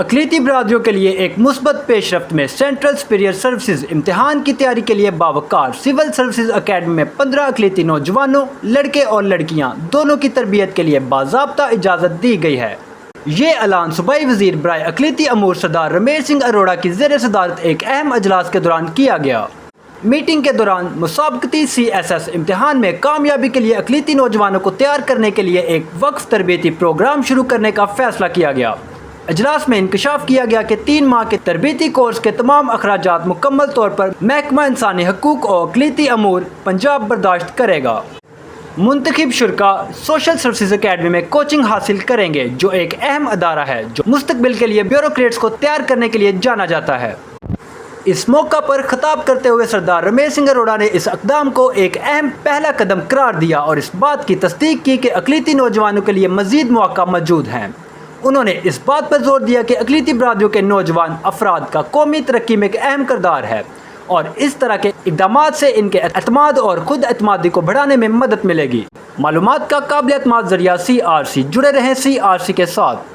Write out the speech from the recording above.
اقلیتی برادریوں کے لیے ایک مثبت پیش رفت میں سینٹرل سپیریئر سروسز امتحان کی تیاری کے لیے باوقار سول سروسز اکیڈمی میں 15 اقلیتی نوجوانوں لڑکے اور لڑکیاں دونوں کی تربیت کے لیے باضابطہ اجازت دی گئی ہے۔ یہ اعلان صوبائی وزیر برائے اقلیتی امور سردار رمیش سنگھ اروڑہ کی زیر صدارت ایک اہم اجلاس کے دوران کیا گیا۔ میٹنگ کے دوران مسابقتی CSS امتحان میں کامیابی کے لیے اقلیتی نوجوانوں کو تیار کرنے کے لیے ایک وقف تربیتی پروگرام شروع کرنے کا فیصلہ کیا گیا۔ اجلاس میں انکشاف کیا گیا کہ 3 ماہ کے تربیتی کورس کے تمام اخراجات مکمل طور پر محکمہ انسانی حقوق اور اقلیتی امور پنجاب برداشت کرے گا۔ منتخب شرکاء سوشل سروسز اکیڈمی میں کوچنگ حاصل کریں گے، جو ایک اہم ادارہ ہے جو مستقبل کے لیے بیوروکریٹس کو تیار کرنے کے لیے جانا جاتا ہے۔ اس موقع پر خطاب کرتے ہوئے سردار رمیش سنگھ اروڑہ نے اس اقدام کو ایک اہم پہلا قدم قرار دیا اور اس بات کی تصدیق کی کہ اقلیتی نوجوانوں کے لیے مزید مواقع موجود ہیں۔ انہوں نے اس بات پر زور دیا کہ اقلیتی برادریوں کے نوجوان افراد کا قومی ترقی میں ایک اہم کردار ہے اور اس طرح کے اقدامات سے ان کے اعتماد اور خود اعتمادی کو بڑھانے میں مدد ملے گی۔ معلومات کا قابل اعتماد ذریعہ CRC، جڑے رہیں CRC کے ساتھ۔